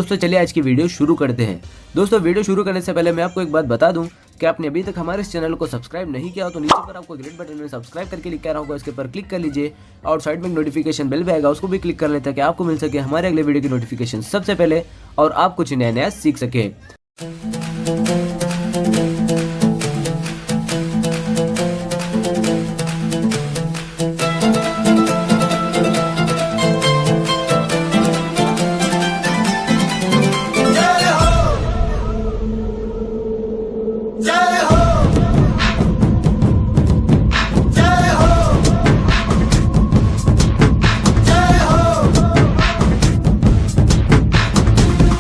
दोस्तों चलिए आज की वीडियो शुरू करते हैं। दोस्तों वीडियो शुरू करने से पहले मैं आपको एक बात बता दूं कि आपने अभी तक हमारे इस चैनल को सब्सक्राइब नहीं किया हो तो नीचे पर आपको ग्रेट बटन में सब्सक्राइब करके लिखा रहा होगा, इसके पर क्लिक कर लीजिए और साइड में नोटिफिकेशन बेल भी आएगा, उसको भी क्लिक कर लेते हैं ताकि आपको मिल सके हमारे अगले वीडियो की नोटिफिकेशन सबसे पहले और आप कुछ नया नया सीख सके।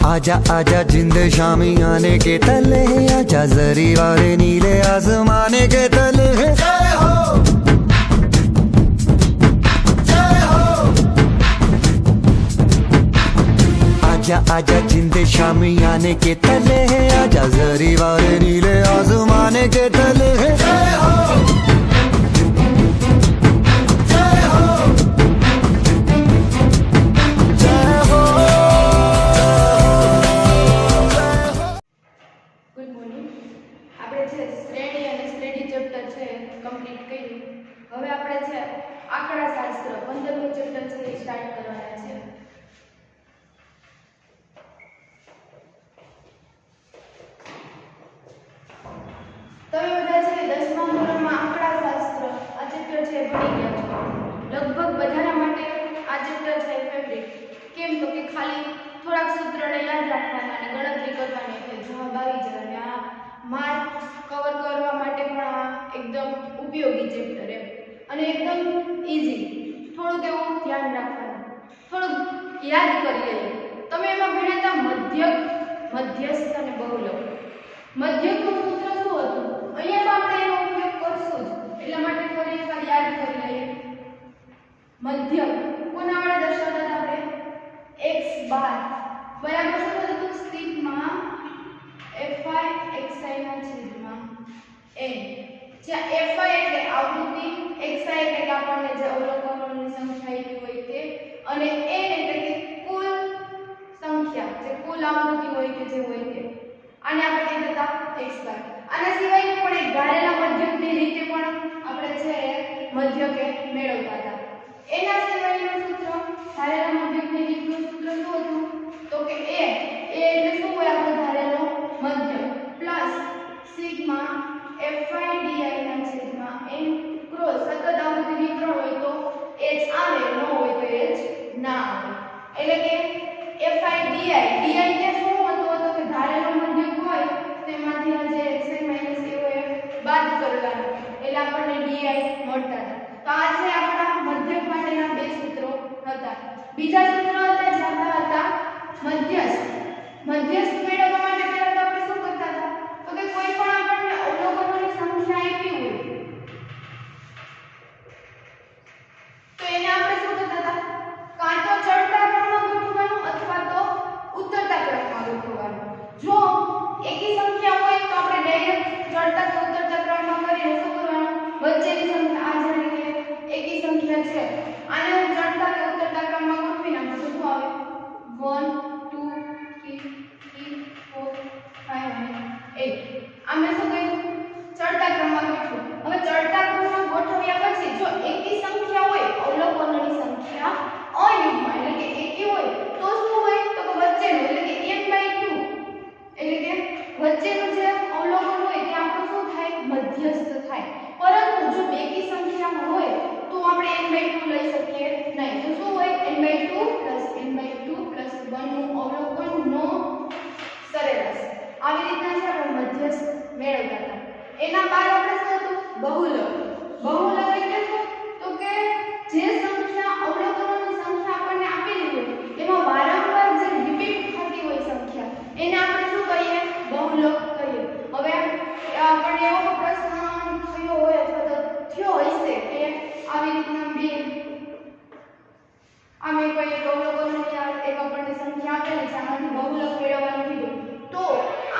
आजा आजा जिंद शामी आने के तले, आजा जरी वाले नीले आसमाने के तले। जय हो जय हो। आजा आजा जिंद शामी आने के तले, आजा जरी वाले नीले आसमाने के तले। जय हो કમ્પ્લીટ કર્યું। હવે આપણે છે આંકડાશાસ્ત્ર 15મું ચેપ્ટર છે એ સ્ટાર્ટ કરવાના છે। તમે બધા છે 10મા ધોરણમાં આંકડાશાસ્ત્ર આ ચેપ્ટર છે ભણી ગયા છો। લગભગ બધાના માટે આ ચેપ્ટર છે ફેવરિટ। કેમ તો કે ખાલી થોડાક સૂત્રને યાદ રાખવાના અને ગણતરી કરવાની એટલે જવાબ આવી જાય અને આ માર્ક કવર કરવા માટે પણ આ એકદમ ઉપયોગી ચેપ્ટર એમ અને એકદમ ઈઝી। થોડુંક એવું ધ્યાન રાખવાનું, થોડુંક યાદ કરી લઈએ। તમે એમાં ભણ્યા હતા મધ્યક, મધ્યસ્થ અને બહુલક। મધ્યકનું સૂત્ર શું હતું? અહીંયા તો આપણે એનો ઉપયોગ કરશું જ, એટલા માટે ફરી એકવાર યાદ કરી લઈએ। મધ્યક કોના વડે દર્શાવતા હતા આપણે? x બાર બરાબર શું હતું? સિગ્મા fi xi ના છેદમાં n, જ્યાં fi એટલે આવૃત્તિ, xi એટલે આપણને જે અવલોકનોની સંખ્યા આપી હોય તે અને n એટલે કે કુલ સંખ્યા, જે કુલ આવૃત્તિ હોય કે જે હોય તે। આને આપણે કહેતા x બાર। આના સિવાયનું પણ એક ધારેલા મધ્યકની રીતે પણ આપણે છે મધ્યક મેળવતા હતા। એના સિવાયનું સૂત્ર ધારેલા મધ્યકની રીતનું સૂત્ર શું હતું? તો કે a એટલે શું હોય? આપણો ધારેલો મધ્યક પ્લસ સિગ્મા fi di ના છેદમાં n ક્રોસ સતત આવૃત્તિ વિતરણ હોય તો h આવે, ન હોય તો h ના આવે। એટલે કે fi di કે શું હતો? તો કે ધારેલો મધ્યક હોય તેમાંથી આ જે xi માઈનસ a હોય બાદ કરવાનું એટલે આપણને di મળતા હતા। તો આ છે આપણા મધ્યક માટેના બે સૂત્રો હતા। બીજા સૂત્ર હતા જે આપણા હતા મધ્યસ્થ। મધ્યસ્થ મેળવવા માટે પહેલા તો આપણે શું કરતા હતા? તો કે કોઈ પણ આપણને અવલોકનોની સંખ્યા આપી હોય તો એને આપણે શું કરતા હતા? કાં તો ચડતા ક્રમમાં ગોઠવવાનું અથવા તો ઉતરતા ક્રમમાં ગોઠવવાનું। જો એકી સંખ્યા હોય તો આપણે ડાયરેક્ટ ચડતા કે ઉતરતા ક્રમમાં કરીને શું કરવાનું? વચ્ચેની સંખ્યા આ જાણે કે એકી સંખ્યા છે, આને હું ચડતા કે ઉતરતા ક્રમમાં ગોઠવી નાખું તો શું આવે? 1 2 3 4 5 અને 8। આમે શું કર્યું? ચડતા ક્રમમાં ગોઠવ્યું। હવે ચડતા ક્રમમાં ગોઠવ્યા પછી જો એકી સંખ્યા હોય, અવલોકનોની સંખ્યા અયુગ્મ એટલે કે એકી હોય તો શું હોય? તો વચ્ચેનું એટલે કે n/2 એટલે કે વચ્ચેનું જે અવલોકન હોય તે આપણું શું થાય? મધ્યસ્થ થાય। પરંતુ જો બેકી સંખ્યામાં હોય તો આપણે n/2 લઈ શકીએ નહીં। તો શું હોય? n/2 + 1 નું અવલોકનનો સરેરાશ। આવી રીતના છે આપણે મધ્યસ્થ મેળવતા હતા। એના બાદ આપણે શું હતું? બહુલક। બહુલક એટલે શું? તો કે જે સંખ્યા અવલોકનોની સંખ્યા આપણને આપેલી હોય એમાં વારંવાર જે રિપીટ થતી હોય સંખ્યા એને આપણે શું કહીએ? બહુલક કહીએ। હવે આપણને એવો પ્રશ્ન થયો હોય અથવા તો થયો હશે કે આવી રીતના બે આમે કોઈ એક અવલોકનોની એક આપણને સંખ્યા આપેલી છે, આમાંથી બહુલક મેળવવાનું કીધું તો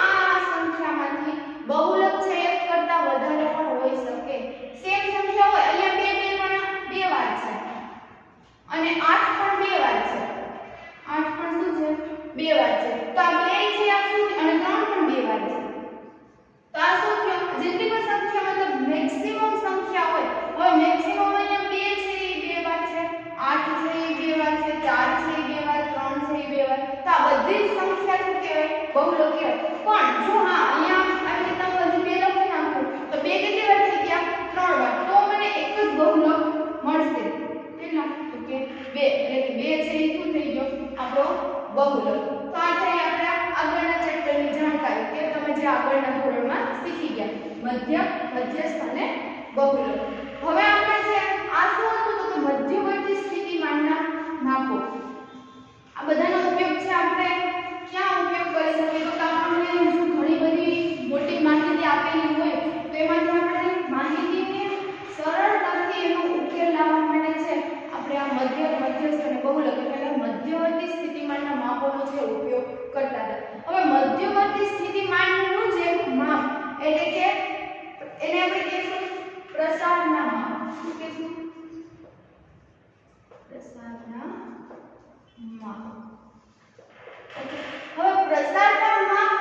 આ સંખ્યામાંથી બહુલક છે એક કરતા વધારે પણ બહુલક. હવે આપણે છે આ શું હતું તો કે મધ્યવર્તી સ્થિતિમાનના માપો. આ બધાનો ઉપયોગ છે આપણે ક્યાં ઉપયોગ કરી શકીએ તો આપણને જો ઘણી બધી મોટી માહિતી આપેલી હોય તો એમાંથી આપણે માહિતીને સરળતાથી એનો ઉકેલ લાવવા માટે છે આપણે આ મધ્યસ્થ અને બહુલક એટલે મધ્યવર્તી સ્થિતિમાનના માપોનો છે ઉપયોગ કરતા હતા. હવે મધ્યવર્તી સ્થિતિમાનનું જે માપ એટલે કે એને આપણે કહીશું પ્રસારના માપ. શું કહીશું? પ્રસારના માપ. હવે પ્રસારના માપ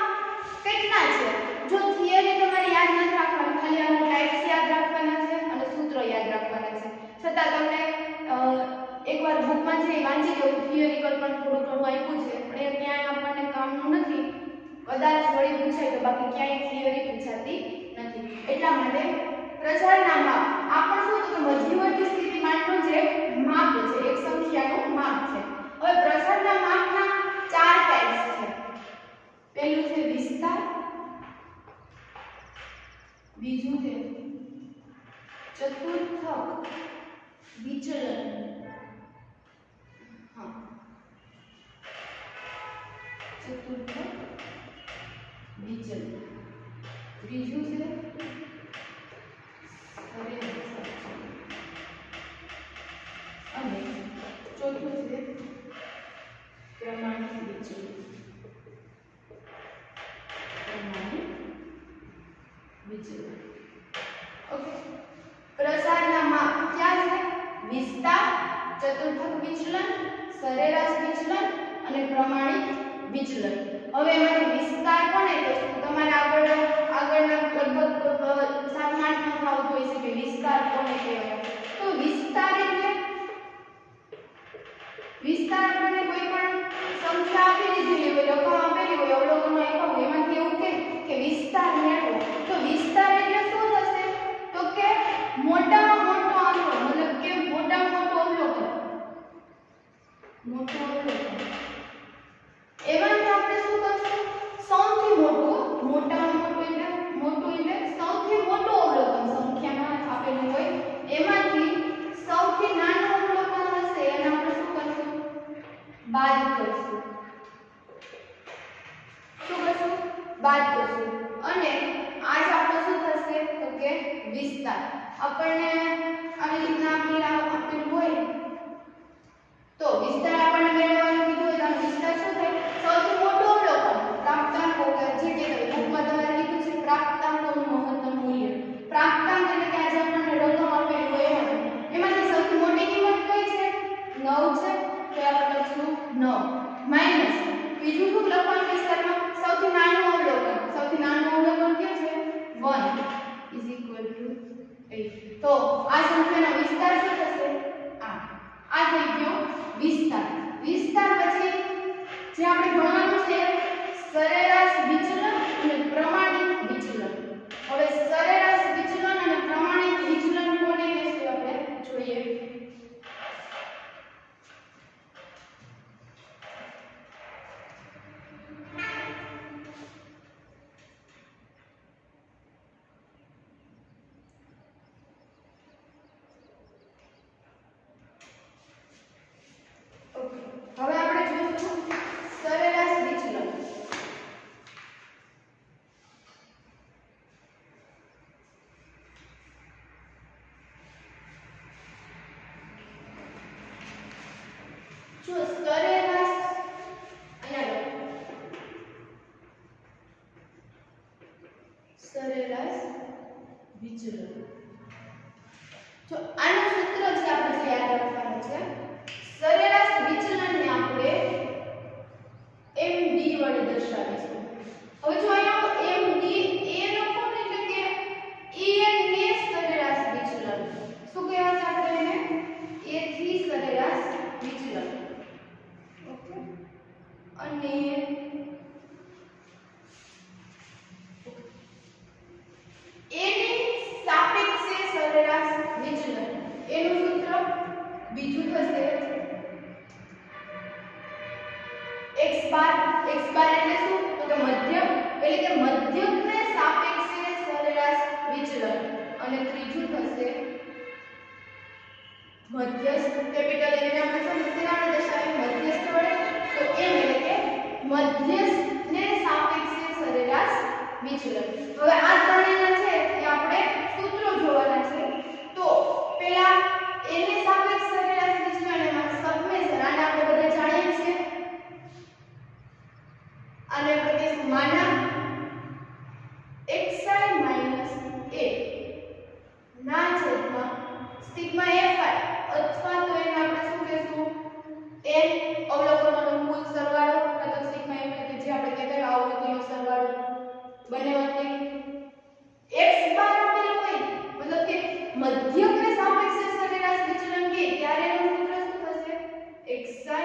કેટલા છે? જો થિયરી તમારે યાદ નથી રાખવાની, ખાલી આનો ટાઇપ્સ યાદ રાખવાના છે અને સૂત્ર યાદ રાખવાના છે. છતાં તમને એકવાર બુકમાં છે વાંચી લો, થિયરિકલ પણ થોડું ઘણું આપ્યું છે પણ એ ક્યાંય આપણને કામનું નથી. કદાચ વળી પૂછાય તો બાકી ક્યાંય થિયરી પૂછાતી નથી. એટલા માટે પ્રસારના માપ આ પણ શું તો કે મધ્યવર્તી સ્થિતિમાનનું જે માપ છે, એક સંખ્યાનું માપ છે. હવે પ્રસારના માપના 4 ટાઇપ્સ છે. પહેલું છે વિસ્તાર, બીજું છે ચતુર્થક વિચલન, ચતુર્થક વિચલન, ત્રીજું છે અને ચોથું છે પ્રમાણિત વિચલન. ઓકે, પ્રસારના માપ ક્યાં છે? વિસ્તાર, ચતુર્થક વિચલન, સરેરાશ વિચલન અને પ્રમાણિત વિચલન. હવે એમાંથી વિસ્તાર કોને કહેશું? તમારે આગળના લગભગ 7-8 માં આવતું હોય છે કે વિસ્તાર કોને કહેવાય. તો વિસ્તાર એટલે વિસ્તાર આપણને કોઈ પણ સંખ્યા આપી દીધી હોય, રકમ આપેલી હોય, અવલોકનો આપ્યા હોય, એમાંથી એવું કે વિસ્તાર મેળવો. તો વિસ્તાર એટલે શું થશે તો કે મોટામાં મોટો આંકડો, મતલબ કે મોટામાં મોટો અવલોકન, મોટો અવલોકન. એમાંથી આપણે શું કરશું? સૌથી મોટું, મોટામાં મોટું એટલે સૌથી મોટું અવલોકન સંખ્યામાં આપેલું હોય એમાંથી સૌથી નાનું અવલોકન હશે એને આપણે શું કરશું? બાદ કરશું. શું કરશું? બાદ કરશું. અને આ જ આપણો શું થશે તો કે વિસ્તાર. આપણને આવી રીતના આપેલું હોય તો વિસ્તાર આપણને મેળવવાનું કીધું હોય તો વિસ્તાર શું થાય? સૌથી મોટું અવલોકન, પ્રાપ્તાંકો કે જે કે બુકમાં તમારે કીધું છે પ્રાપ્તાંકોનું મહત્તમ મૂલ્ય. પ્રાપ્તાંક એટલે કે આજે આપણને રકમ આપેલી હોય એમાંથી સૌથી મોટી કિંમત કઈ છે? 9 છે. તો આપણે લખશું 9 માઈનસ બીજું શું લખવાનું વિસ્તારમાં? સૌથી નાનું અવલોકન. સૌથી નાનું અવલોકન કયું છે? 1 = 8. તો આ સંખ્યાનો વિસ્તાર શું થશે? 8. આ થઈ ગયો વિસ્તાર. વિસ્તાર પછી જે આપણે ભણવાનું છે સરેરાશ વિચલન અને પ્રમાણિત વિચલન. હવે સરેરાશ વિચલન અને પ્રમાણિત વિચલન કોને કહેશું આપણે જોઈએ. હવે આપણે જોઈશું સરેરાશ વિચલન. જો સરેરાશ અહીંયા લખો. સરેરાશ વિચલન. જો આનું સૂત્ર છે આપણે જે યાદ રાખવાનું છે. સરેરાશ વિચલનને આપણે MD વડે દર્શાવીશું. હવે જો અહીંયા MD એ લખો ને એટલે કે EN ને સરેરાશ વિચલન. શું કહેવાય છે આપણે એને? A થી સરેરાશ વિચલન. ઓકે. અને એની સાપેક્ષે સરેરાશ વિચલન. એનું સૂત્ર બીજું થશે x બાર. x બાર એટલે શું તો કે મધ્યક, એટલે કે મધ્યકને સાપેક્ષે સરેરાશ વિચલન. અને ત્રીજું થશે મધ્યસ્થ કેપિટલ એમ ને આપણે સમસ્યાને દર્શાવી મધ્યસ્થ વડે તો એમ એટલે કે મધ્યસ્થને સાપેક્ષે સરેરાશ વિચલન. હવે આ ત્રણેયના છે એ આપણે સૂત્રો જોવાના છે. તો પહેલા એને સાપેક્ષ સરેરાશ વિચલન એમાં સબમેશન આને આપણે બધા જાણીએ છીએ. આને આપણે કહીશું માના xi - a ના છેદમાં સિગ્મા fi અથવા તો એને આપણે શું કહીશું n અવલોકનોનો કુલ સરવાળો અથવા તો સિગ્મા f કે જે આપણે કહેતા હોય આવૃત્તિનો સરવાળો બંને વચ્ચે x બાર આપેલો હોય મતલબ કે મધ્યકને સાપેક્ષે સરેરાશ વિચલન કે ત્યારે એનું સૂત્ર શું થશે xi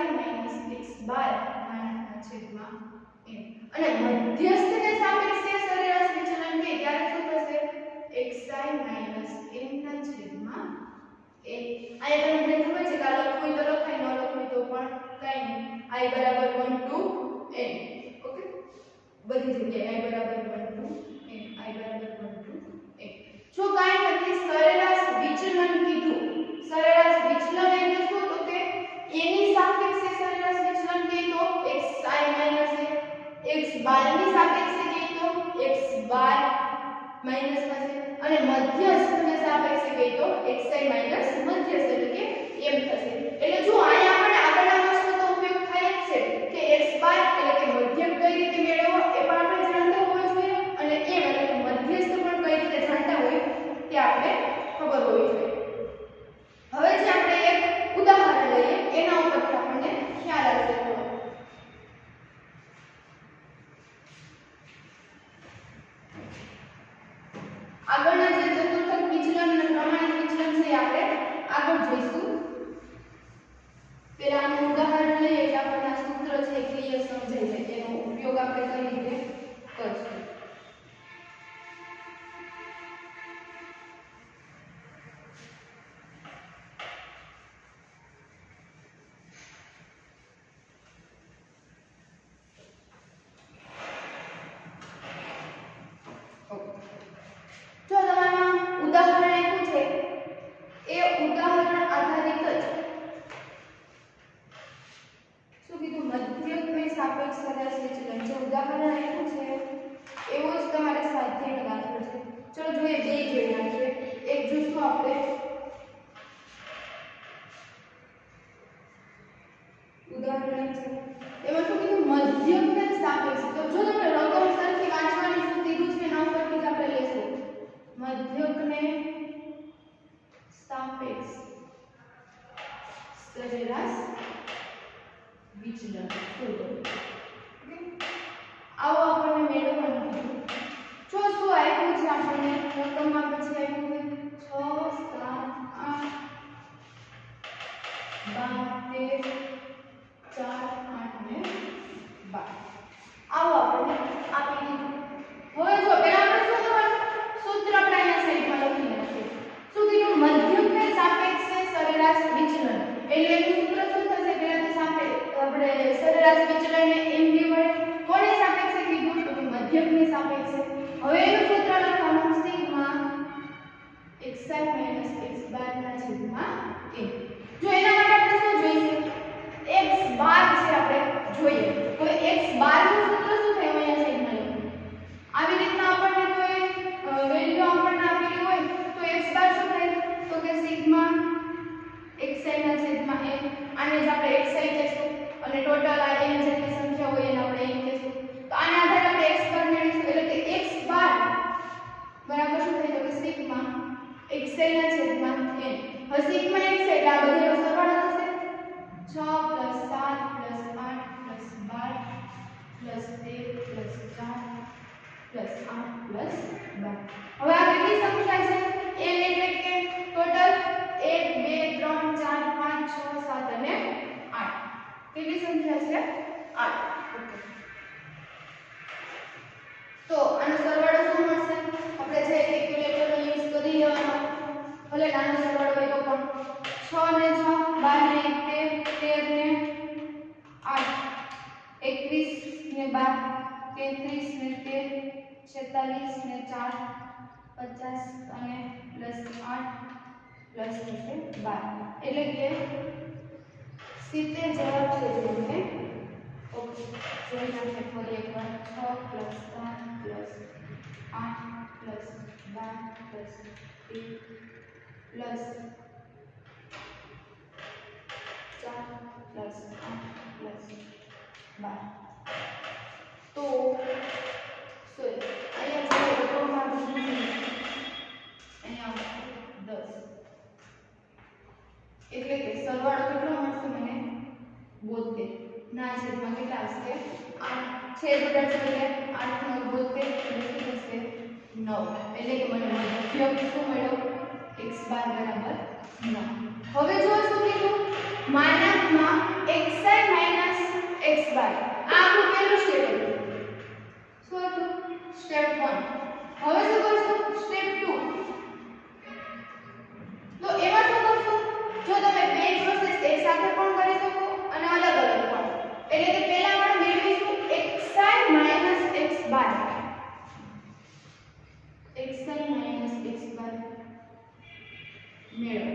- x બાર ના છેદમાં n અને મધ્યસ્થને સાપેક્ષે સરેરાશ વિચલન કે ત્યારે શું થશે xi - n ના છેદમાં n. આ તમને ખબર છે કે આ લખવું તો લખાય ન લખવું તો પણ કઈ નહીં. i બરાબર 1 to n. ઓકે બધી જગ્યાએ i બરાબર 1 to n. i બરાબર 1 to n. જો કાઈ નથી સરેરાશ વિચલન કીધું. સરેરાશ વિચલન એટલે શું તો કે એની સાપેક્ષે સરેરાશ વિચલન કે તો xi - a x બાર ની સાપેક્ષે કે તો x બાર માઈનસ થશે અને મધ્યસ્થને સાપેક્ષે કે તો xi માઈનસ મધ્યસ્થ એટલે કે m થશે. એટલે જો અહીંયા આપણે આગળના વસ્તુનો ઉપયોગ થાય જ છે કે x બાર એટલે કે મધ્યક કઈ રીતે મેળવવો એ પણ આપણે જાણતા હોવું જોઈએ અને m એટલે કે મધ્યસ્થ પણ કઈ રીતે જાણતા હોય તે આપણે ખબર હોવી જોઈએ. હવે જે આપણે એક ઉદાહરણ લઈએ એના ઉપરથી આપણને ખ્યાલ આવશે. આગળના જે ચતુર્થક વિચલન અને પ્રમાણિત વિચલન છે આપણે આગળ જોઈશું. પહેલા આનું ઉદાહરણ લઈએ એટલે આપણને આ સૂત્ર છે ક્લિયર સમજાઈ જાય એનો ઉપયોગ આપણે કઈ રીતે કરશું. જો તમારા ઉદાહરણ આપ્યું છે એ ઉદાહરણ આધારિત જ શું કીધું મધ્યકને સાપેક્ષ સરેરાશ વિચલન જે ઉદાહરણ આપ્યું છે એવો જ તમારે સ્વાધ્યાયનો દાખલો છે. ચલો જોઈએ બે જોઈ નાખીએ. એક જોઈશું આપણે ઉદાહરણ છે એમાં શું કીધું મધ્યકને સાપેક્ષ. તો જો તમે રકમ સરખી વાંચવાની શું કીધું છે એના ઉપરથી જ આપણે લેશું મધ્યકને સાપેક્ષ સરેરાશ વિચલન શોધો. આવો આપણને મેળવવાનું જો શું આપ્યું છે આપણને રકમમાં પછી આપ્યું છે 6 7 8 12 13 4 8 ને 12. આવો આપણને આપી દીધું. હવે જો પહેલા આપણે શું કરવાનું સૂત્ર આપણે અહીંયા સાઈડમાં લખી નાખીએ. શું કીધું મધ્યકને સાપેક્ષે સરેરાશ વિચલન એટલે એનું સૂત્ર શું થશે પહેલા તો આપણે સરેરાશ વિચલનને m d વડે કોને સાપેક્ષે કીધું તો મધ્યકની સાપેક્ષે. હવે એનું સૂત્ર લખવાનું સિગ્મા xi - x બાર ના છેદમાં m. જો એના માટે આપણે શું જોઈશે x બાર છે આપણે જોઈએ. હવે x બાર નું સૂત્ર શું થાય અહીંયા સાઈડમાં લખો. આવી રીતના આપણને કોઈ વેલ્યુ આપણને આપેલી હોય તો x બાર શું થાય તો કે સિગ્મા xi ના છેદમાં m. આને જ આપણે xi કહેશું અને ટોટલ આ n જેટલી સંખ્યા હોય એને આપણે n કહેશું. તો આના આધારે આપણે x બાર મેળવીશું એટલે કે x બાર બરાબર શું થાય તો કે સિગ્મા xi ના છેદમાં n. હવે સિગ્મા xi એટલે આ બધાનો સરવાળો થશે 6 + 7 + 8 + 12 + 13 + 4 + 8 + 12. હવે આ કેટલી સંખ્યા છે n એટલે કે ટોટલ 1 2 3 4 5 6 7 અને 8. કેટલી સંખ્યા છે 8. તો આનો સરવાળો શું મળશે આપણે જે કેલ્ક્યુલેટરનો યુઝ કરી લેવાનો. ભલે નાનો સરવાળો હોય તો પણ 6 ને 6 12 ને 1 13 ને 8 21 ને 12 33 ને 13 46 ને 4 50 અને પ્લસ 8 પ્લસ થશે 12 એટલે કે 70 જવાબ છે જેમને ઓકે જોઈ નાખીએ ફરી એકવાર 6 plus 7 plus 8 plus 12 plus 3 plus 4 plus 8 plus 12 તો સોરી અહીંયા જે રકમમાં અહીંયા 10 એટલે કે સરવાળો કેટલો મળશે મને 72 ના છેદમાં કેટલા આવશે 8 છેદ ઉડાડશે એટલે 8 નો 72 એટલે થશે 9 એટલે કે મને મધ્યક શું મળ્યો x12 બરાબર 9 હવે જો શું કીધું માનાંકમાં xi x12 આ આપણું પહેલું સ્ટેપ હતું શું હતું સ્ટેપ 1 હવે શું કરશું સ્ટેપ 2 તો એમાં શું કરશું જો તમે બે પ્રોસેસ એક સાથે પણ કરી શકો અને અલગ અલગ પણ એટલે કે પહેલા આપણે મેળવીશું xi x12 xi x12 મેળવો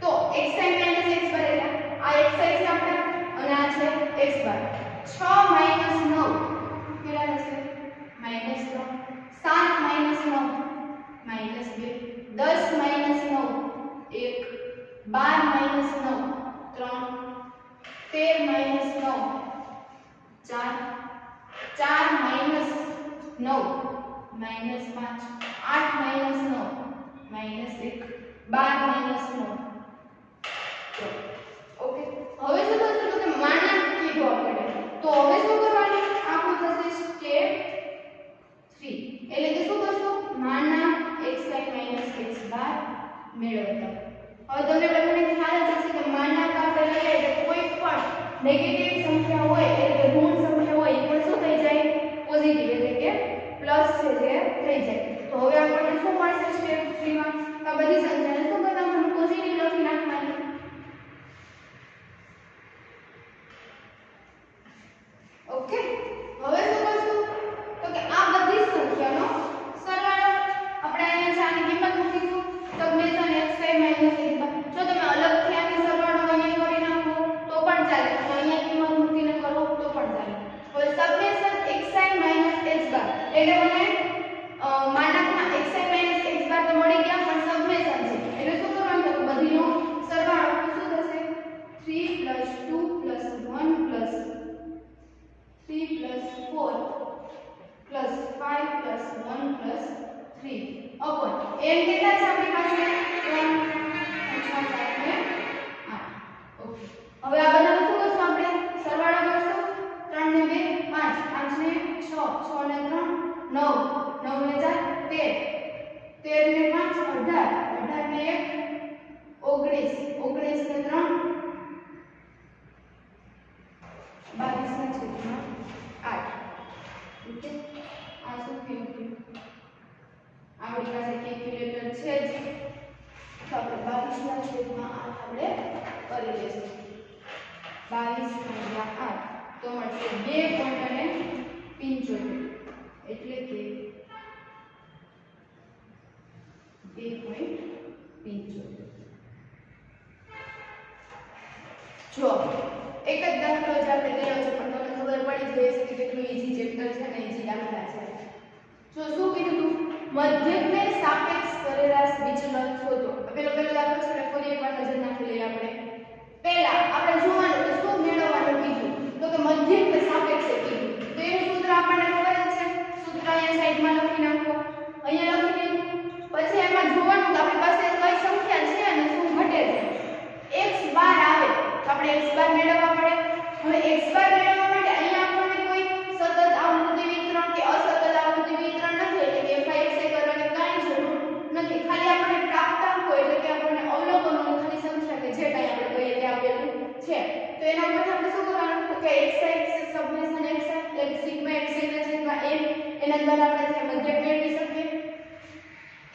તો xi x12 એટલે આ xi છે આપણે અને આ છે x12 6 9 કેટલા થશે -3 7 9 -2 10 9 1 12 9 3 13 9 4 4 9 -5 8 9 -1 12 9 ઓકે હવે શું કરશું કે માનાંક કીધું આપણે તો હવે શું કરવાનું આપણું થશે સ્ટેપ 3 એટલે કે શું કરશું માનાંક xi x12 મેળવતા હવે તમને બધાને ખ્યાલ જ હશે કે માનાંક આપણે લઈએ તો કોઈ પણ નેગેટિવ સંખ્યા હોય એટલે કે ઋણ સંખ્યા હોય એ પણ શું થઈ જાય પોઝિટિવ એટલે કે પ્લસ છે જે થઈ જાય તો હવે આપણને શું મળશે સ્ટેપ 3 માં આ બધી સંખ્યાને શું કરવાનું પોઝિટિવ લખી નાખવાની ઓકે હવે શું કરશું તો કે આ બધી સંખ્યાનો સરવાળો આપણે અહીંયા આની કિંમત મૂકીશું સબમેશન xi x12 જો તમે અલગથી આની સરવાળો અહીંયા કરી નાખો તો પણ ચાલે અને અહીંયા કિંમત મૂકીને કરો તો પણ ચાલે હવે સબમેશન xi x12 એટલે મને માનાંકમાં xi x12 તો મળી ગયા પણ સબમેશન છે એટલે શું કરવાનું તો બધીનો સરવાળો શું થશે 3 2 1 3 4 5 1 3 upon n કેટલા છે આપણી પાસે 3 6 7 ને 8 ઓકે હવે આ બધાનો શું કરશું આપણે સરવાળો કરશું 3 ને 2 5 5 ને 6 6 ને 3 9 9 ને 4 13 13 ને 5 18 18 ને 1 19 19 ને 3 22 ને 8 ઓકે આ શું થયું આપણી પાસે કેલ્ક્યુલેટર છે જ તો આપણે 22 ના છેદમાં 8 આપણે કરી દઈશું 22 ભાગ્યા 8 તો મળશે 2.75 એટલે કે 2.75 જો એક જ દાખલો જ આપણે કર્યો છે પણ તમને ખબર પડી જ હશે કે કેટલું ઈઝી ચેપ્ટર છે ને ઈઝી દાખલા છે જો શું કીધું મધ્યકને સાપેક્ષ સરેરાશ વિચલન શોધો પેલો દાખલો છે એટલે ફરી એકવાર નજર નાખી લઈએ આપણે પહેલા આપણે જોવાનું કે શું મેળવવાનું કીધું તો કે મધ્યકને સાપેક્ષ કીધું તો એનું સૂત્ર આપણને ખબર જ છે સૂત્ર અહીંયા સાઈડમાં લખી નાખો અહીંયા લખી દીધું પછી એમાં જોવાનું કે આપણી પાસે કઈ સંખ્યા છે અને શું ઘટે છે x12 આવે તો આપણે x12 મેળવવા પડે હવે x12 મેળવવા માટે અહીંયા આપણને કોઈ સતત આવૃત્તિ વિતરણ કે અસતત આવૃત્તિ વિતરણ નથી એટલે કે fxi કરવાની કાંઈ જરૂર નથી ખાલી આપણે પ્રાપ્તાંકો એટલે કે આપણને અવલોકનોની ખાલી સંખ્યા કે જે કાંઈ આપણે કહીએ તે આપેલું છે તો એના ઉપર આપણે શું કરવાનું તો કે xi સબમેશન xi એટલે કે સિગ્મા xi ના છેદમાં n એના દ્વારા આપણે જે મધ્યક મેળવી શકીએ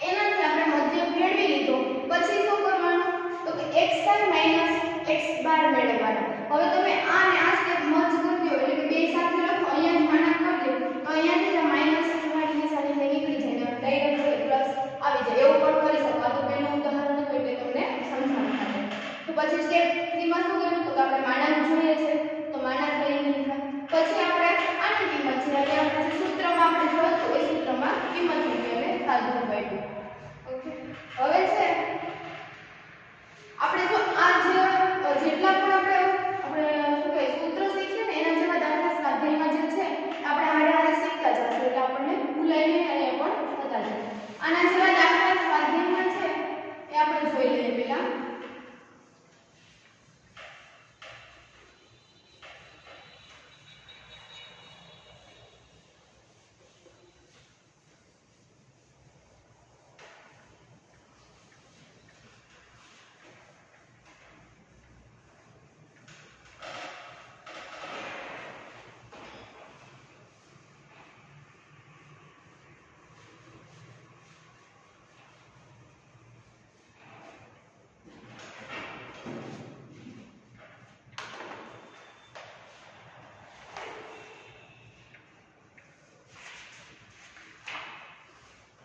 એનાથી આપણે મધ્યક મેળવી લીધો પછી શું કરવાનું તો કે xi x12 મેળવવાનું હવે તમે આ ને આ સ્ટેપ મર્જ કરી દો એટલે કે બે સાથે લખો અહીંયા માનાંક કરી દો તો અહીંયાથી જ માઈનસ વાળી નિશાની નીકળી જાય તો ડાયરેક્ટ પ્લસ કિંમત મૂકી એટલે 7/2. ઓકે, હવે છે આપણે જો આ જેટલા પણ આપણે શું કહે સૂત્ર શીખીએ ને એના જેવા દાખલા સ્વાધ્યાયમાં જે છે આપણે હાડે શીખતા જશું એટલે આપણને ભૂલાય નહીં અને એ પણ થતા જાય. આના જેવા દાખલા સ્વાધ્યાયમાં છે એ આપણે જોઈ લઈએ પહેલા.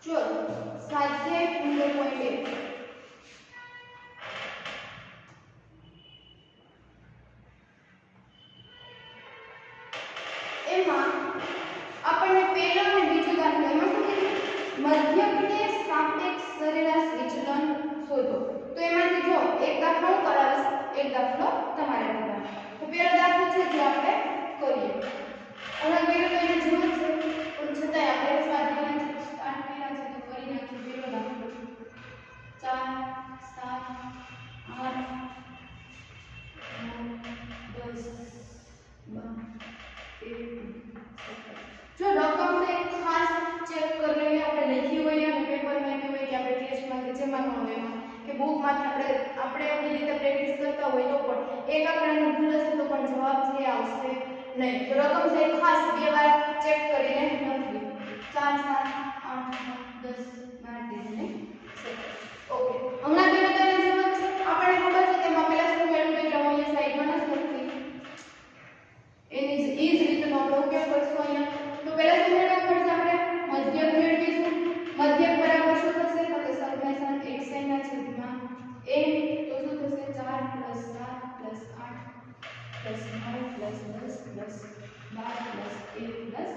જો સ્વાધ્યાય 15.1 એમાં આપણને પહેલો અને બીજો દાખલો એમાં શું કીધું મધ્યકને સાપેક્ષ સરેરાશ વિચલન શોધો. તો એમાંથી જો એક દાખલો હું કરાવીશ, એક દાખલો તમારે કરવાનો. તો પહેલો દાખલો છે જે આપણે કરીએ. હવે પહેલો તો એને જેવો છે પણ છતાંય આપણે સ્વાધ્યાયમાં સ્ટાર્ટ કર્યા છે તો કરી નાખીએ. પહેલો દાખલો 4 7 8 9 10 જો રકમ ને ખાસ ચેક કરી લઈએ. આપણે લખી હોય અને પેપરમાં આપ્યું હોય કે આપણે ટેસ્ટમાં કે જેમાં પણ હોય એમાં કે બુકમાં આપણે આપણી રીતે પ્રેક્ટિસ કરતા હોય તો પણ એક આંકડાની ભૂલ હશે તો પણ જવાબ છે આવશે નહીં. તો રકમ છે ખાસ બે વાર ચેક કરીને લખી 4 7 8 9 10 12 13 ઓકે. હમણાં તો તેને જવાબ છે આપણે ખબર છે તેમાં પહેલા શું મેળવ્યું એટલે અહીંયા સાઈડમાં જ લખી એની જ એ જ રીતનો આપણે ઉપયોગ કરશું અહીંયા. તો પહેલા શું મેળવવું પડશે આપણે મધ્યક મેળવીશું. મધ્યક બરાબર શું થશે તો કે સમેશન xn ના છેદમાં n. તો શું થશે 4 + 7 + 8 + 9 + 10 + 12 + 1 +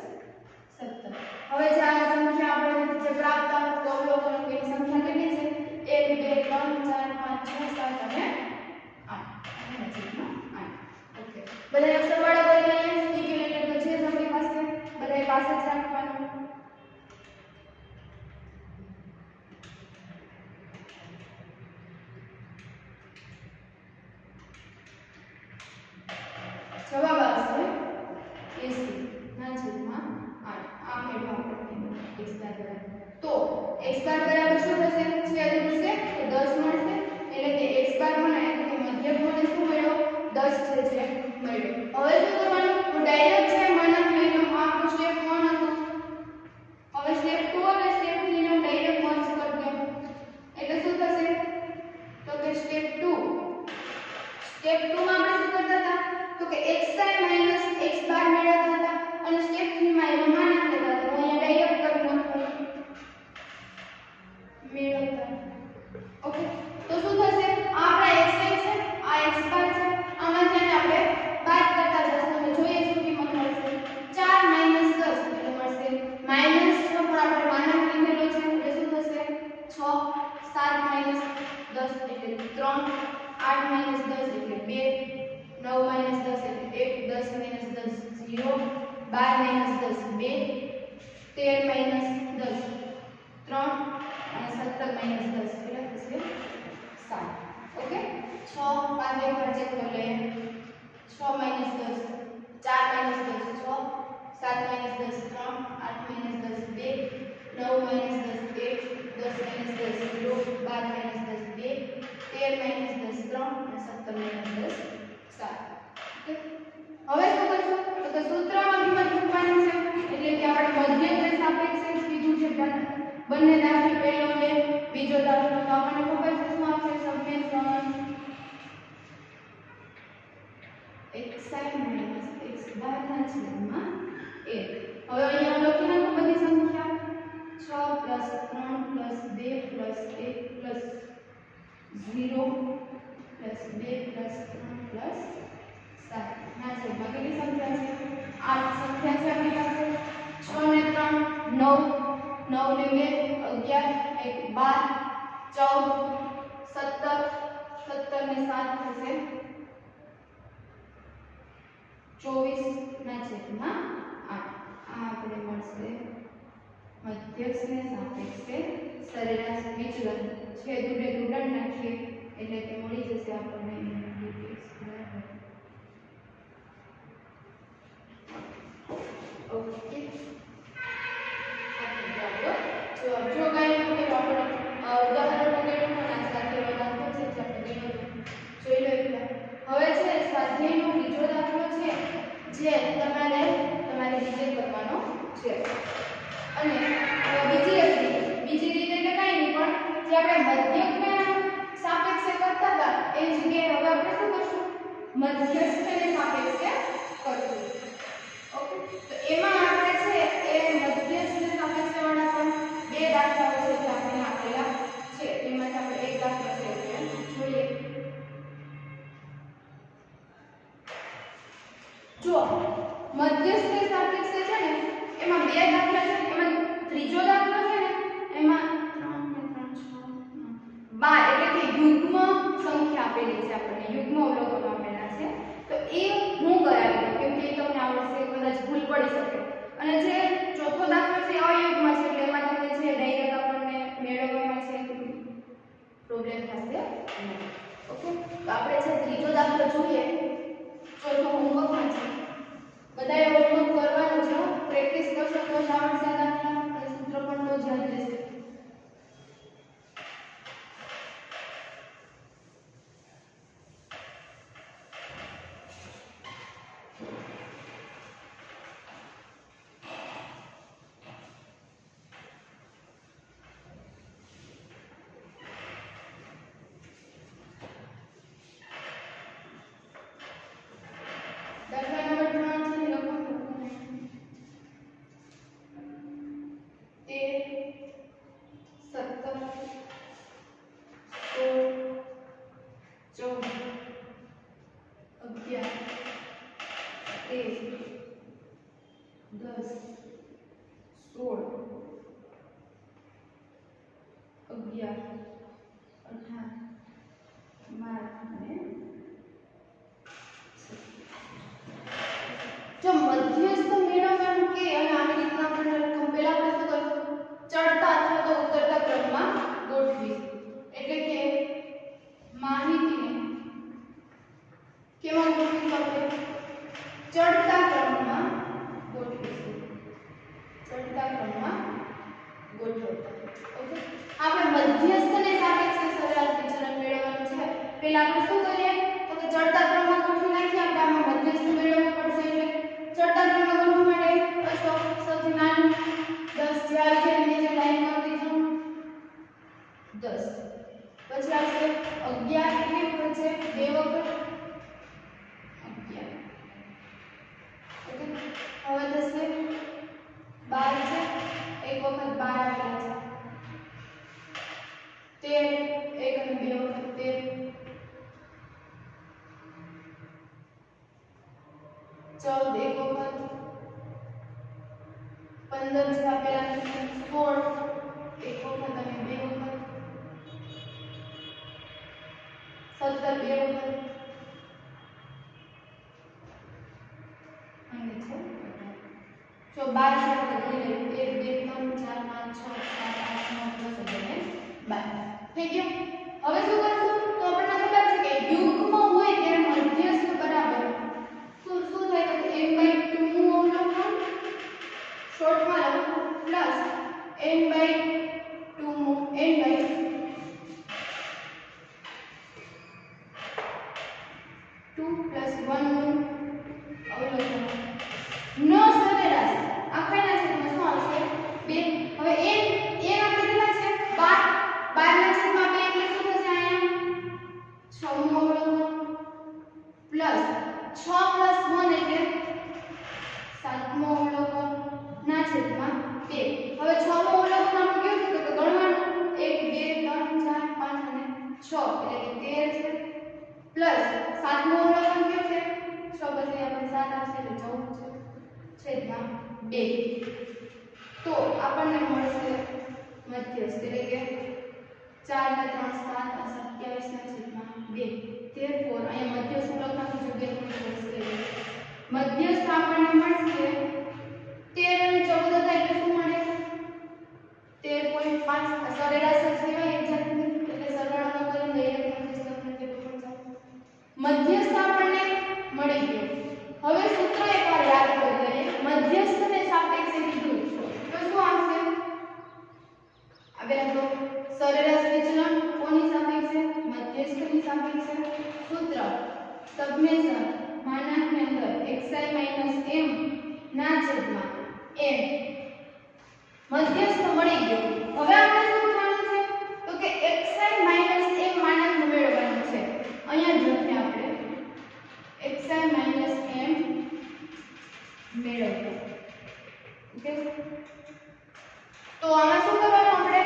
17. હવે જે આ સંખ્યા આપણે જે પ્રાપ્ત તો અવલોકન કોઈ સંખ્યા કેટલી છે 1 2 3 4 5 6 7 અને 8 અને છેદમાં 8. ઓકે, બધા સરવાળો કરી લઈએ. ઇક્વિલેટર તો છે જ આપણી પાસે, બધાય પાસે જ રાખવાનું. જવાબ આવશે 80 ના છેદમાં 8. આ મેળવો આપણે x બરાબર. તો x બરાબર શું થશે છેદ ઉડશે તો 10 મળશે એટલે કે x મળે એટલે કે મધ્યક મને શું મળ્યો 10 છે જે મળ્યો. હવે શું કરવાનું હું ડાયરેક્ટ છે માનક લઈ લઉં. આ આપણું સ્ટેપ 1 હતું. હવે સ્ટેપ 2 અને સ્ટેપ 3 ને ડાયરેક્ટ મર્જ કરી દઉં એટલે શું થશે તો કે સ્ટેપ 2 માં આપણે શું કરતા હતા તો કે xi - x બાર મેળવતા હતા અને સ્ટેપ 3 માં એનો માનક લેતા હતા. હું અહીંયા ડાયરેક્ટ કરી નાખું મેળવતા. ઓકે, તો શું થશે આ આપણા xi છે આ x બાર છે આમાંથી આપણે બાદ કરતા જશું અને જોઈએ શું કિંમત મળશે 4 - 10 એટલે મળશે -6 પણ આપણે માનક લીધેલો છે એટલે શું થશે 6 7 - 10 એટલે 3 8 - 10 એટલે 2 9 - 10 એટલે 1 10 - 10 0 12 - 10 2 13 - 10 3 અને 17 - 10 કેટલા થશે 7. ઓકે, 6 5 એક વાર ચેક કરી લઈએ. 6 - 10 4 - 10 6 7 - 10 3 8 - 10 2 9 - 10 1 10 - 10 0 12 - 10 2 13 - 10 3 અને 17 - 10 7. ઓકે, હવે શું કરશું તો કે સૂત્રમાં કિંમત મૂકવાની છે એટલે કે આપણે મધ્યક સાપેક્ષ કીધું છે બંને દાખલા પહેલો ને બીજો દાખલો. તો આપણને ખબર છે શું આવશે સમેશન xi - x બાર ના છેદમાં 1. હવે અહીંયા લખી નાખો બધી સંખ્યા 6 + 3 + 2 + 1 + 0 + 2 + 3 + 7 ના છેદમાં કેટલી સંખ્યા છે 8 સંખ્યા છે આપણી પાસે. 6 ને 3 9 9 ને 2 11 1 12 14 17 17 ને 7 થશે 24 ના છેદમાં 8 આ આપણે મળશે મધ્યસ્થને સાપેક્ષે સરેરાશ વિચલન છેદ ઉડે ઉડાડ નાખીએ એટલે કે મળી જશે આપણને dx બરાબર ઓકે જો કાઈ ન હોય આપણે ઉદાહરણ વગેરે ના સાથે દાખલો છે જે આપણે જોઈ લો હવે છે સ્વાધ્યાયનો બીજો દાખલો છે જે તમારે રીતે કરવાનો છે અને બીજી રીત એટલે કાઈ નહીં પણ જે આપણે મધ્યકને સાપેક્ષે કરતા હતા એ જગ્યાએ હવે આપણે શું કરશું મધ્યસ્થને સાપેક્ષે કરશું ઓકે તો એમાં આપણે છે એ મધ્યસ્થને સાપેક્ષે વાળા પણ બે દાખલાઓ છે જે આપણે આપેલા છે એમાંથી આપણે એક દાખલો છે એ જોઈએ જો મધ્યસ્થને સાપેક્ષે છે ને એમાં બે દાખલા છે એમાં ત્રીજો દાખલો છે ને એમાં 3 એટલે કે યુગ્મ સંખ્યા આપેલી છે આપણને યુગ્મ અવલોકનો આપેલા છે તો એ હું કરાવી દઉં કેમ કે તમને આવડશે કદાચ ભૂલ પડી શકે અને જે ચોથો દાખલો છે અયુગ્મ છે એટલે એમાં તમને છે ડાયરેક્ટ આપણને મેળવવામાં છે પ્રોબ્લેમ થશે ઓકે તો આપણે છે ત્રીજો દાખલો જોઈએ ચોથો હોમવર્કમાં છે બધાએ હોમવર્ક કરવાનું છે પ્રેક્ટિસ કરશો તો જ આવડશે દાખલા અને સૂત્ર પણ તો જ યાદ રહેશે જો મધ્યસ્થ મેળવવાનું કે અને આવી રીતના આપણે રકમ પહેલા આપણે શું કરશું ચડતા અથવા તો ઉતરતા ક્રમમાં ગોઠવીશું એટલે કે માહિતીને કેમાં ગોઠવીશું આપણે ચડતા ક્રમમાં ગોઠવીશું ચડતા ક્રમમાં ગોઠવતા ઓકે આપણે મધ્યસ્થને સાપેક્ષે સરેરાશ વિચલન મેળવવાનું છે પહેલા આપણે શું કરીએ તો કે ચડતા ક્રમમાં ગોઠવી નાખીએ આપણે આમાં મધ્યસ્થ મેળવવું પડશે એટલે ચડતા ક્રમમાં ગોઠવવા માટે સૌથી નાનું 10 જે આવી છે નીચે લાઈન કરી દીધું 10 પછી આવશે 11 કેટલી વખત છે બે વખત 11 ઓકે હવે થશે 12 છે એક વખત 12 આવેલા છે 13 એક અને બે વખત 13 14 એક વખત 15 છે આપેલા છે 16 એક વખત અને બે વખત 17 બે વખત અને છે જો 12 છે તો ગણી લે 1 2 3 4 5 6 7 8 9 10 અને 12 થઈ ગયું હવે શું કરશું તો આપણને ખબર છે કે યુગ્મ હોય ત્યારે મધ્યસ્થ બરાબર શું થાય તો n/2 નું અવલોકન શોર્ટમાં લખું પ્લસ n/2 નું n/2 પ્લસ 1 નું અવલોકન નો સરેરાશ આખાના છેદમાં શું આવશે 2 હવે n આપણે કેટલા છે 12 12 ના છેદમાં 2 એટલે શું થશે અહીંયા 6 નું અવલોકન પ્લસ 6 પ્લસ 1 એટલે 7 નું અવલોકન ના છેદમાં 2 હવે 6 નું અવલોકન આપણે કેવું છે તો ગણવાનું 1 2 3 4 5 અને 6 એટલે કે 13 છે પ્લસ 7 નું અવલોકન કેવું છે 6 પછી આપણે 7 આવશે એટલે 14 છે છેદમાં 2 તો આપણને મળશે મધ્યસ્થ એટલે કે 4 ને 3 7 27 ના છેદમાં 2 therefore અહીંયા મધ્યસ્થ લખવાની જગ્યાએ મધ્યસ્થ આપણને મળશે 13 અને 14 થાય એટલે શું મળે 13.5 સરેરાશ કહેવાય એક જાતની એટલે સરવાળો કરીને ડાયરેક્ટ મધ્યસ્થ આપણને મળી ગયો હવે સૂત્ર એકવાર યાદ કરી લઈએ મધ્યસ્થને સાપેક્ષે કીધું તો શું આવશે હવે તો સરેરાશ વિચલન કોની સાપેક્ષે મધ્યસ્થની સાપેક્ષે સૂત્ર સબમેશન માનાંકની અંદર xi m ના છેદમાં m મધ્યસ્થ મળી ગયો હવે આપણે શું કરવાનું છે તો કે xi m માનાંક મેળવવાનો છે અહીંયા જો આપણે xi m મેળવવું ઓકે તો આમાં શું કરવાનું આપણે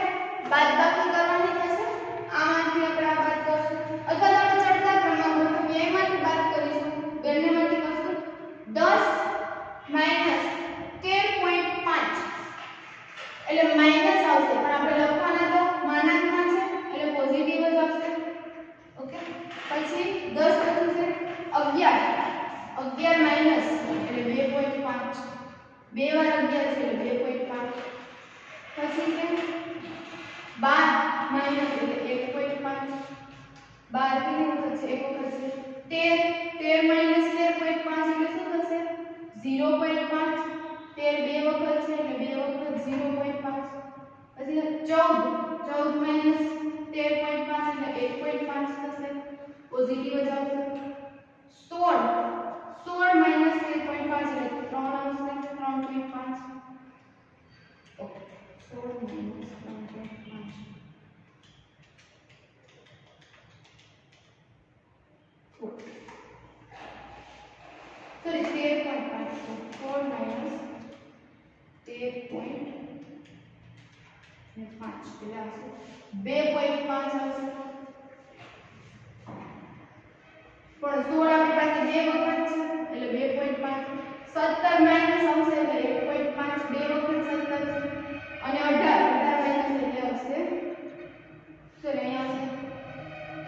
બાદબાકી કરવાની થશે આમાંથી આપણે આ બાદ કરશું અથવા તો આપણે ચડતા ક્રમમાં હોય તો બેમાંથી બાદ કરીશું બંનેમાંથી કરશું 10 13.5 એટલે માઈનસ આવશે પણ આપણે લખવાના તો માનાંકમાં છે એટલે પોઝિટિવ જ આવશે ઓકે પછી 10 કેટલું છે 11 માઈનસ એટલે 2.5 બે વાર 11 છે એટલે 2.5 પછી છે 12 માઈનસ એટલે 1.5 12 કેટલી વખત છે એક વખત છે 13 માઈનસ 13.5 એટલે શું થશે 0.5 13 બે વખત છે એટલે બે વખત 0.5 પછી 14 માઈનસ 13.5 એટલે 1.5 થશે પોઝિટિવ જ આવશે 16 માઈનસ 13.5 એટલે 3 આવશે 3.5 ઓકે 16 માઈનસ 3.5 sorry 13.5 4 minus 13.5 એટલે આવશે 2.5 આવશે પણ 16 આપણી પાસે બે વખત છે એટલે 2.5 17 માઈનસ આવશે એટલે 1.5 બે વખત 17 છે અને 18 માઈનસ એટલે આવશે sorry અહીંયા આવશે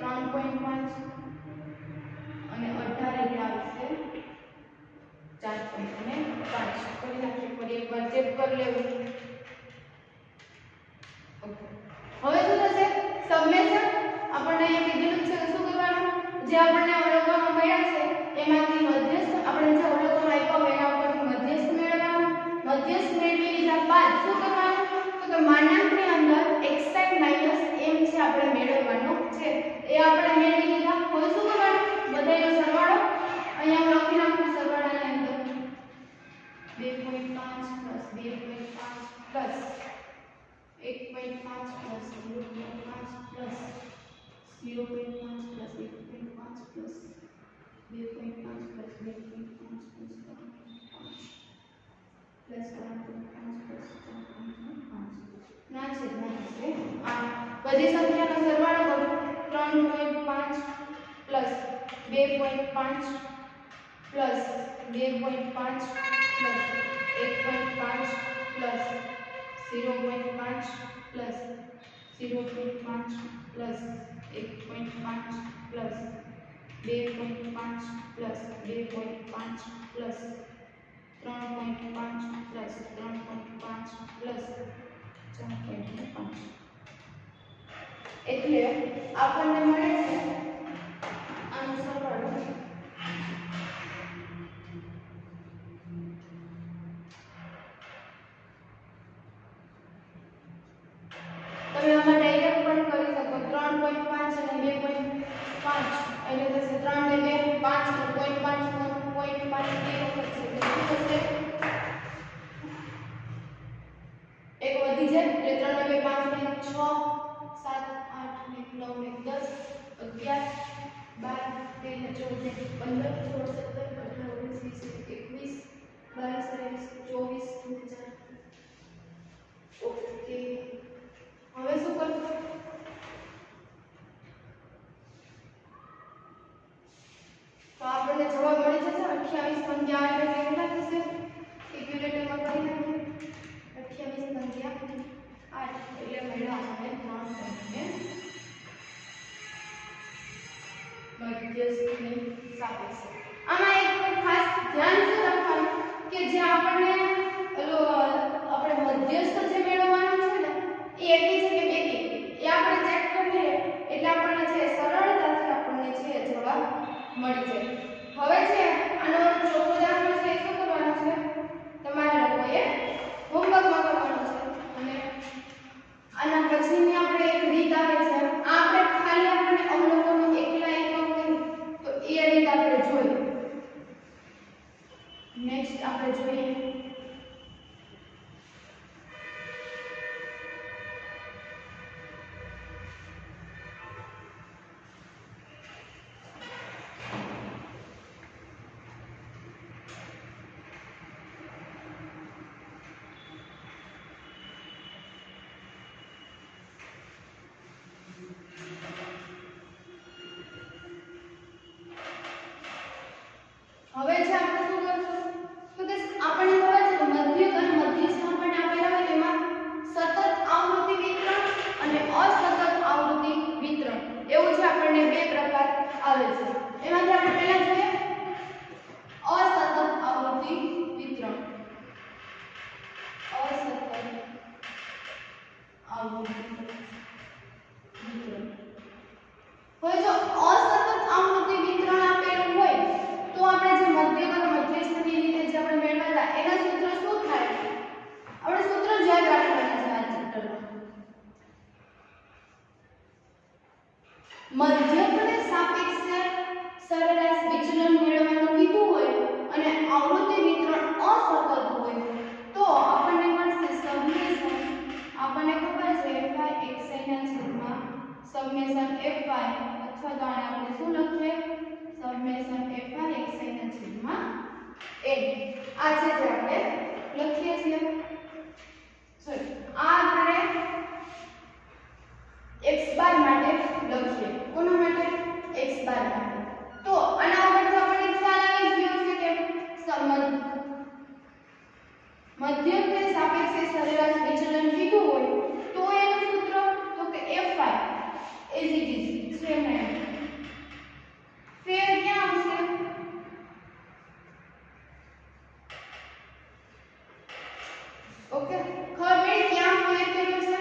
3.5 અને 18 એટલે આવશે 4.5 કરી નાખીએ ફરી એકવાર ચેક કરી લેવું ઓકે હવે શું થશે સબમેશન આપણને અહીંયા કીધેલું છે શું કરવાનું જે આપણને અવલોકનો મળ્યા છે એમાંથી મધ્યસ્થ આપણે જે અવલોકનો આપ્યા હોય એના ઉપરથી મધ્યસ્થ મેળવવાનું મધ્યસ્થ મેળવી લીધા બાદ શું કરવાનું તો કે માનાંકની અંદર xi m છે આપણે મેળવવાનો છે એ આપણે મેળવી લીધા હવે શું કરવાનું બધાયનો સરવાળો અહીંયા હું લખી નાખું સરવાળાની અંદર 2.5 plus 2.5 plus 1.5 plus 0.5 plus 0.5 plus 1.5 plus 2.5 plus 2.5 plus 3.5 plus 4.5 ના છેદમાં થશે 8 બધી સંખ્યાનો સરવાળો કરો 3.5 plus 2.5 plus 2.5 plus 1.5 plus 0.5 plus 0.5 plus 1.5 plus 2.5 plus 2.5 plus 3.5 plus 3.5 plus 4.5 એટલે આપણને મળે છે આનો સરવાળો તમે આમાં ડાયરેક્ટ પણ કરી શકો 3.5 અને 2.5 એટલે થશે 3 ને 2 5 0.5 બે વખત છે એટલે શું થશે એક વધી જાય એટલે 3 ને 2 5 ને 6 7 8 ને 9 ને 10 11 12 13 14 15 16 17 18 19 20 21 22 23 24 ઓકે હવે શું કરશું તો આપણને જવાબ મળી જશે 28 પણ 11 એટલે કેટલા થશે કેલ્ક્યુલેટરમાં કરી નાખીએ 28 મેળવ્યા આપણે 3 મધ્યસ્થની સાપેક્ષે. આમાં એક ખાસ ધ્યાન શું રાખવાનું કે જે આપણે મધ્યસ્થ જે મેળવવાનું છે ને એ એકી છે કે બેકી એ આપણે ચેક કરી લઈએ એટલે આપણને છે સરળતાથી આપણને છે જવાબ મળી જાય. હવે છે આનો ચોથું દાખલો છે શું કરવાનો છે તમારે લોકોએ હોમવર્કમાં કરવાનો છે અને આના પછીની આપણે એક રીત આવે છે આપણે ખાલી આપણે અવલોકનો એકલા હોય તો એ રીત આપણે જોઈએ. નેક્સ્ટ આપણે જોઈએ હવે છે આપણે શું કરશું તો કે આપણને ખબર છે કે મધ્યક અને મધ્યસ્થ આપણને આપેલા હોય તેમાં સતત આવૃત્તિ વિતરણ અને અસતત આવૃત્તિ વિતરણ એવું છે આપણને બે પ્રકાર આવે છે. એમાંથી આપણે પહેલા જોઈએ અસતત આવૃત્તિ વિતરણ. અસતત આવૃત્તિ વિતરણ. હવે જો અસતત આવૃત્તિ વિતરણ આપેલું હોય તો આપણે જે મધ્યક અને મધ્યસ્થની રીતે જે આપણે મેળવેલા એના સૂત્ર શું થાય આપણે સૂત્ર યાદ રાખવાના છે આ ચેપ્ટરમાં. મધ્યકને સાપેક્ષે સરેરાશ વિચલન મેળવવાનું કીધું હોય અને આવૃત્તિ વિતરણ અસતત હોય તો આપણને મળશે સમેશન આપણને ખબર છે fi xi ના છેદમાં સમેશન fy અથવા તો આને આપણે શું લખીએ સમેશન fi xi ના છેદમાં n. આ છે જે આપણે લખીએ છીએ. સોરી આ આપણે x બાર માટે લખીએ. કોના માટે x બાર માટે. તો આના ઉપરથી આપણને ખ્યાલ આવી ગયો છે કે મધ્યકને સાપેક્ષે સરેરાશ વિચલન કીધું હોય તો એનું સૂત્ર તો કે fy as it is છે ને ફેર ક્યાં આવશે ઓકે ખબર પડી ક્યાં ફેર કર્યું છે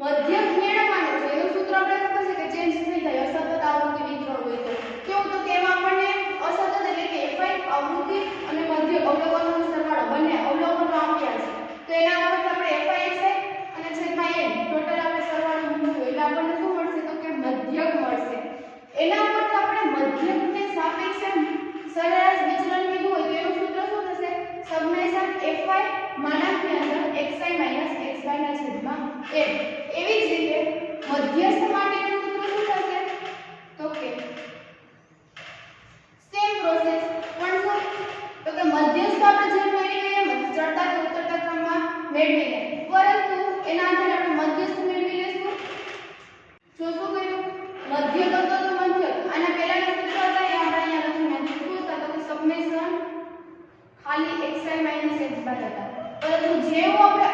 મધ્યક મેળવવાનું છે એનું સૂત્ર આપણે ખબર છે કે ચેન્જ થઈ જાય અસતત આવૃત્તિ વિતરણ હોય તો કેવું તો કે એમાં આપણને અસતત એટલે કે fy આવૃત્તિ અને મધ્યક અવલોકનોનો સરવાળો બંને અવલોકનો આપ્યા છે તો એના ઉપર આપણે fy xi અને છેદમાં n ટોટલ આપણે સરવાળો મૂકશું એટલે આપણને શું મળશે તો કે મધ્યક મળશે. એના ઉપર આપણે મધ્યકને સાપેક્ષે સરેરાશ વિચલન કીધું હોય તો એનું સૂત્ર શું થશે સમેશન fy માનાંકની અંદર xi xy ના છેદમાં n. એવી જ રીતે મધ્યસ્થ માટેનું સૂત્ર શું થશે તો કે સેમ પ્રોસેસ પણ શું તો કે મધ્યસ્થ આપણે જે મેળવીએ એમ ચડતા કે ઉતરતા ક્રમમાં મેળવીએ પરંતુ એના આધારે આપણે મધ્યસ્થ મેળવી લેશું. જો શું કર્યું મધ્યક હતો તો મધ્યક આના પહેલાના સૂત્ર હતા એ આપણે અહીંયા લખી નાખ્યું શું હતા તો કે સમેશન ખાલી xi xy હતા પરંતુ જેવું આપણે